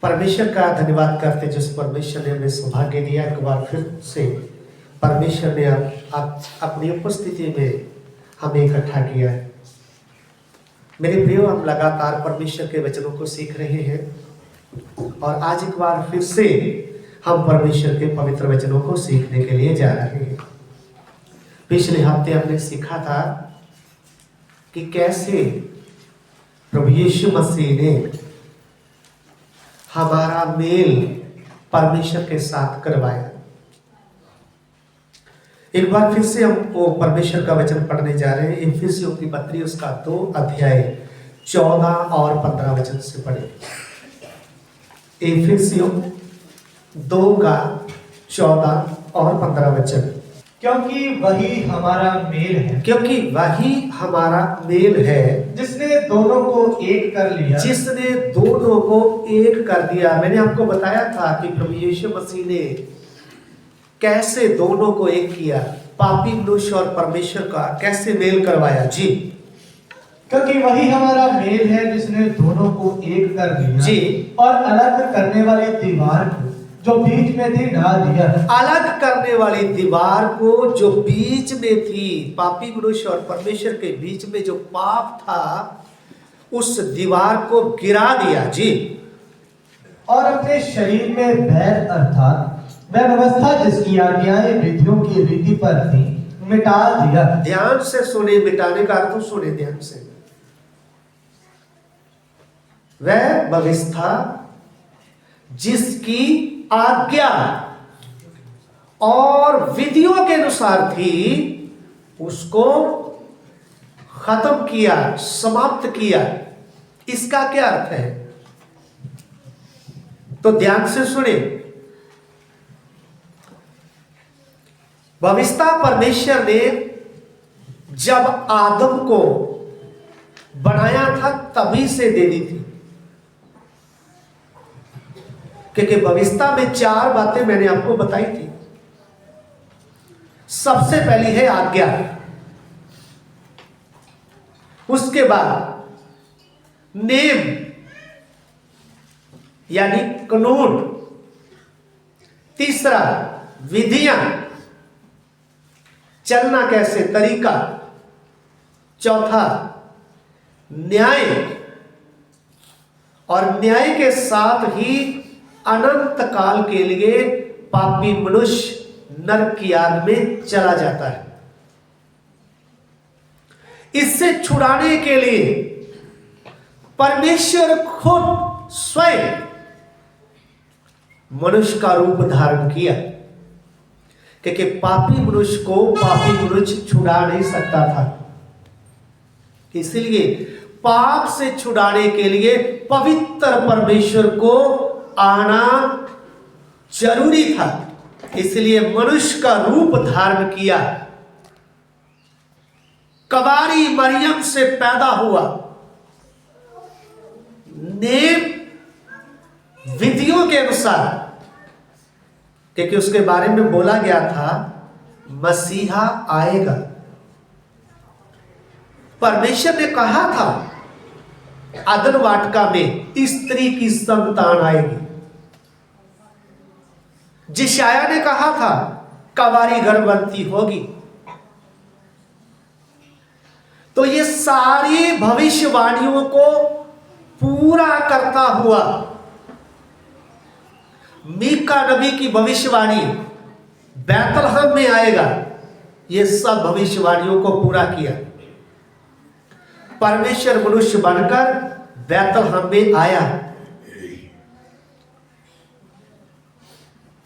परमेश्वर का धन्यवाद करते जिस परमेश्वर ने हमें सौभाग्य दिया। एक बार फिर से परमेश्वर ने अपनी उपस्थिति में हमें इकट्ठा किया है। मेरे प्रियो, हम लगातार परमेश्वर के वचनों को सीख रहे हैं और आज एक बार फिर से हम परमेश्वर के पवित्र वचनों को सीखने के लिए जा रहे हैं। पिछले हफ्ते हमने सीखा था कि कैसे प्रभु यीशु मसीह ने हमारा मेल परमेश्वर के साथ करवाया। एक बार फिर से हम वो परमेश्वर का वचन पढ़ने जा रहे हैं। इफिसियों की पत्री उसका 2 अध्याय 14 और 15 वचन से पढ़े। इफिसियों 2 का 14 और 15 वचन। क्योंकि वही हमारा मेल है, क्योंकि वही हमारा मेल है, जिसने दोनों को एक कर लिया। जिसने दोनों को एक कर दिया। मैंने आपको बताया था कि प्रभु यीशु मसीह ने कैसे दोनों को एक किया, पापी मनुष्य और परमेश्वर का कैसे मेल करवाया। जी, क्योंकि वही हमारा मेल है, जिसने दोनों को एक कर दिया जी, और अलग करने वाली दीवार को जो बीच में थी ढा दिया। अलग करने वाली दीवार को जो बीच में थी, पापी मनुष्य और परमेश्वर के बीच में जो पाप था, उस दीवार को गिरा दिया। जी, और अपने शरीर में बैर अर्थात वह व्यवस्था जिसकी आज्ञाएं विधियों की रीति पर थी, मिटा दिया। ध्यान से सुने, मिटाने का अर्थ सुने ध्यान से। वह व्यवस्था जिसकी आज्ञा और विधियों के अनुसार थी, उसको खत्म किया, समाप्त किया। इसका क्या अर्थ है? तो ध्यान से सुने। व्यवस्था परमेश्वर ने जब आदम को बनाया था तभी से दे दी थी, क्योंकि व्यवस्था में 4 बातें मैंने आपको बताई थी। सबसे पहली है आज्ञा, उसके बाद नेम यानी कानून, तीसरा विधियां, चलना कैसे, तरीका, चौथा न्याय, और न्याय के साथ ही अनंत काल के लिए पापी मनुष्य नरक की आग में चला जाता है। इससे छुड़ाने के लिए परमेश्वर खुद स्वयं मनुष्य का रूप धारण किया, क्योंकि पापी मनुष्य को पापी मनुष्य छुड़ा नहीं सकता था। इसलिए पाप से छुड़ाने के लिए पवित्र परमेश्वर को आना जरूरी था। इसलिए मनुष्य का रूप धारण किया, कवारी मरियम से पैदा हुआ, नेम विधियों के अनुसार, क्योंकि उसके बारे में बोला गया था मसीहा आएगा। परमेश्वर ने कहा था अदन वाटिका में स्त्री की संतान आएगी। जिशाया ने कहा था कवारी गर्भवती होगी। तो ये सारी भविष्यवाणियों को पूरा करता हुआ मीका नबी की भविष्यवाणी बैतलहम में आएगा, ये सब भविष्यवाणियों को पूरा किया। परमेश्वर मनुष्य बनकर बैतलहम में आया।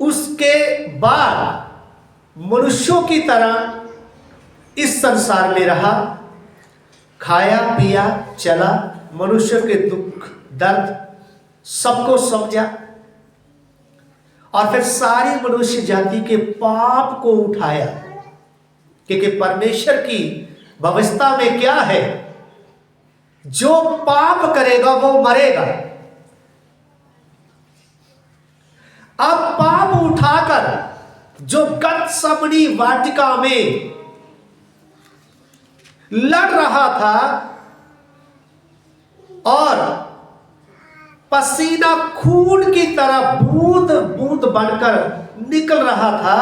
उसके बाद मनुष्यों की तरह इस संसार में रहा, खाया पिया चला, मनुष्य के दुख दर्द सबको समझा, और फिर सारी मनुष्य जाति के पाप को उठाया। क्योंकि परमेश्वर की व्यवस्था में क्या है, जो पाप करेगा वो मरेगा। अब पाप उठाकर जो गतसमनी वाटिका में लड़ रहा था और पसीना खून की तरह बूंद बूंद बनकर निकल रहा था,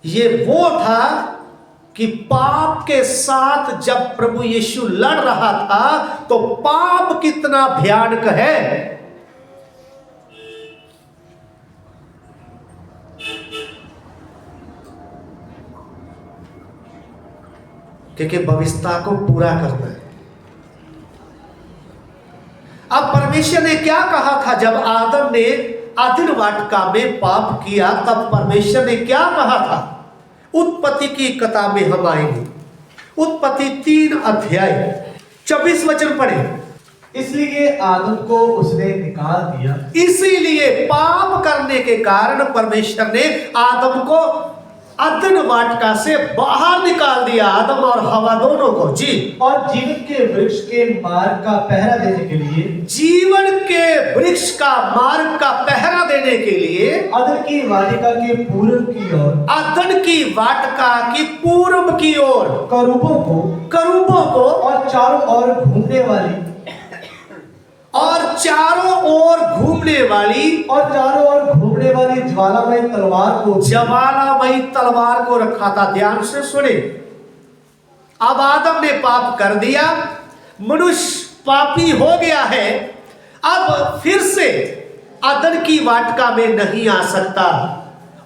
ये वो था कि पाप के साथ जब प्रभु यीशु लड़ रहा था तो पाप कितना भयानक है। क्योंकि भविष्यता को पूरा करना है। अब परमेश्वर ने क्या कहा था जब आदम ने अदन वाटिका में पाप किया, तब परमेश्वर ने क्या कहा था? उत्पत्ति की किताब में हम आएंगे, उत्पत्ति 3 अध्याय 24 वचन पढ़े। इसलिए आदम को उसने निकाल दिया। इसीलिए पाप करने के कारण परमेश्वर ने आदम को अदन वाटिका से बाहर निकाल दिया, आदम और हवा दोनों को। जी। और जीवन के वृक्ष के मार्ग का पहरा देने के लिए, जीवन के वृक्ष का मार्ग का पहरा देने के लिए अदन की वाटिका के पूर्व की ओर, अदन की वाटिका की पूर्व की ओर करूबों को और चारों ओर घूमने वाली ज्वालामयी तलवार को रखा था। ध्यान से सुने। अब आदम ने पाप कर दिया, मनुष्य पापी हो गया है, अब फिर से अदन की वाटिका में नहीं आ सकता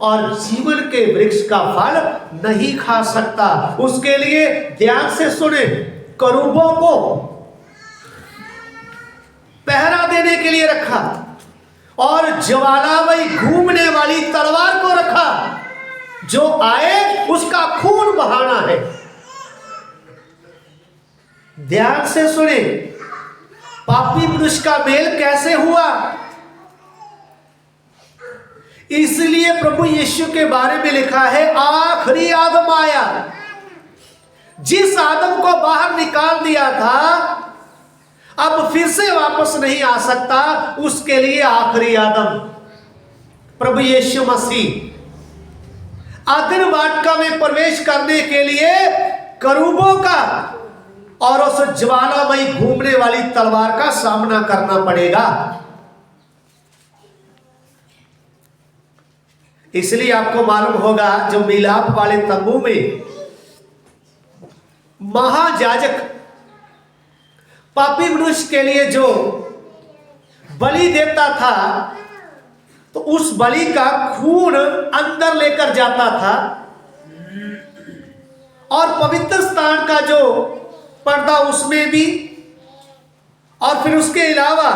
और जीवन के वृक्ष का फल नहीं खा सकता। उसके लिए ध्यान से सुने, करूबों को पहरा देने के लिए रखा और ज्वालामयी घूमने वाली तलवार को रखा, जो आए उसका खून बहाना है। ध्यान से सुने, पापी मनुष्य का मेल कैसे हुआ? इसलिए प्रभु यीशु के बारे में लिखा है, आखिरी आदम आया। जिस आदम को बाहर निकाल दिया था अब फिर से वापस नहीं आ सकता, उसके लिए आखिरी आदम प्रभु यीशु मसीह अदन वाटिका में प्रवेश करने के लिए करूबों का और उस ज्वालामयी घूमने वाली तलवार का सामना करना पड़ेगा। इसलिए आपको मालूम होगा, जो मिलाप वाले तंबू में महायाजक पापी मनुष्य के लिए जो बलि देता था, तो उस बलि का खून अंदर लेकर जाता था और पवित्र स्थान का जो पर्दा उसमें भी, और फिर उसके अलावा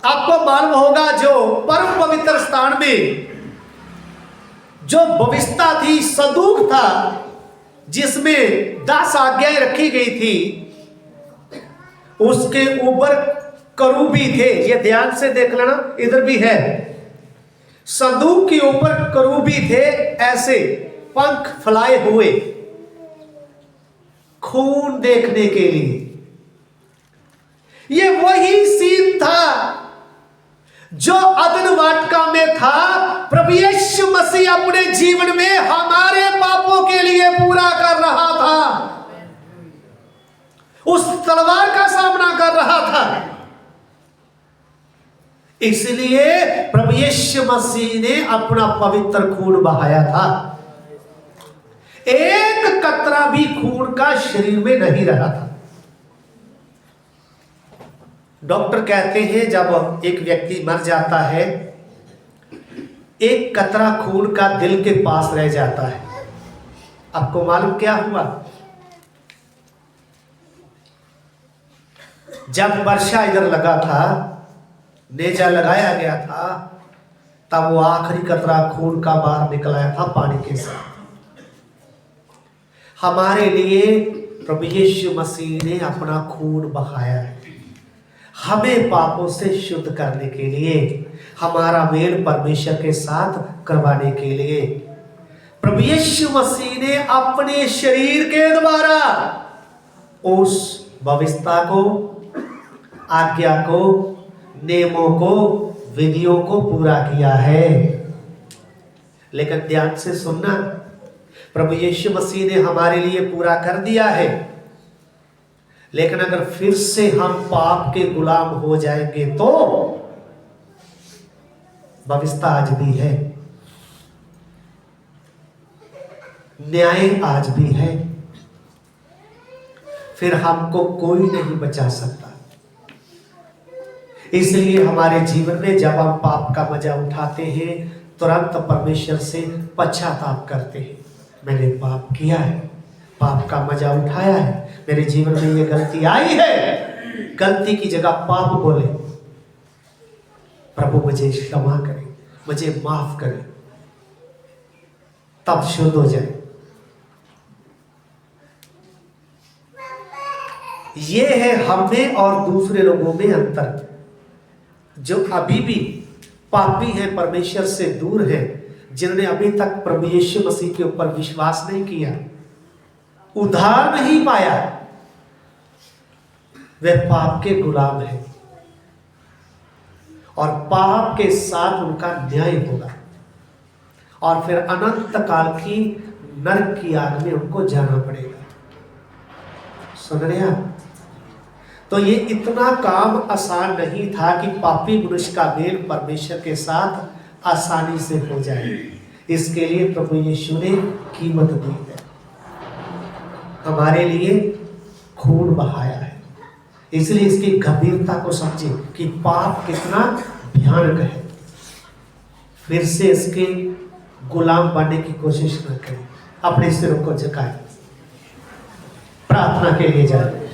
आपको मालूम होगा जो परम पवित्र स्थान में जो भविष्यता थी, सदूक था, जिसमें 10 आज्ञाएं रखी गई थी, उसके ऊपर करूबी थे। ये ध्यान से देख लेना, इधर भी है। संदूक के ऊपर करूबी थे, ऐसे पंख फैलाए हुए, खून देखने के लिए। ये वही सीन था जो अदन वाटिका में था। प्रभु यीशु मसीह अपने जीवन में हमारे पापों के लिए पूरा कर रहा था, उस तलवार का सामना कर रहा था। इसलिए प्रभु यीशु मसीह ने अपना पवित्र खून बहाया था। एक कतरा भी खून का शरीर में नहीं रहा था। डॉक्टर कहते हैं, जब एक व्यक्ति मर जाता है, एक कतरा खून का दिल के पास रह जाता है। आपको मालूम क्या हुआ? जब वर्षा इधर लगा था, नेजा लगाया गया था, तब वो आखिरी कतरा खून का बाहर निकलाया था पानी के साथ। हमारे लिए प्रभु यीशु मसीह ने अपना खून बहाया है, हमें पापों से शुद्ध करने के लिए, हमारा मेल परमेश्वर के साथ करवाने के लिए। प्रभु यीशु मसीह ने अपने शरीर के द्वारा उस भविष्यता को, आज्ञा को, नियमों को, विधियों को पूरा किया है। लेकिन ध्यान से सुनना, प्रभु यीशु मसीह ने हमारे लिए पूरा कर दिया है, लेकिन अगर फिर से हम पाप के गुलाम हो जाएंगे तो व्यवस्था आज भी है, न्याय आज भी है, फिर हमको कोई नहीं बचा सकता। इसलिए हमारे जीवन में जब हम पाप का मजा उठाते हैं, तुरंत परमेश्वर से पश्चाताप करते हैं, मैंने पाप किया है, पाप का मजा उठाया है, मेरे जीवन में ये गलती आई है। गलती की जगह पाप बोले, प्रभु मुझे क्षमा करे, मुझे माफ करे, तब शुद्ध हो जाए। ये है हम में और दूसरे लोगों में अंतर। जो अभी भी पापी हैं, परमेश्वर से दूर हैं, जिन्होंने अभी तक प्रभु यीशु मसीह के ऊपर विश्वास नहीं किया, उद्धार नहीं पाया, वे पाप के गुलाम हैं और पाप के साथ उनका न्याय होगा और फिर अनंत काल की नरक की आग में उनको जाना पड़ेगा। सुन रहे हैं? तो ये इतना काम आसान नहीं था कि पापी मनुष्य का मेल परमेश्वर के साथ आसानी से हो जाए। इसके लिए प्रभु यीशु ने कीमत दी है, हमारे लिए खून बहाया है। इसलिए इसकी गंभीरता को समझे कि पाप कितना भयानक है। फिर से इसके गुलाम बनने की कोशिश न करें, अपने सिरों को झुकाएं, प्रार्थना के लिए जाए।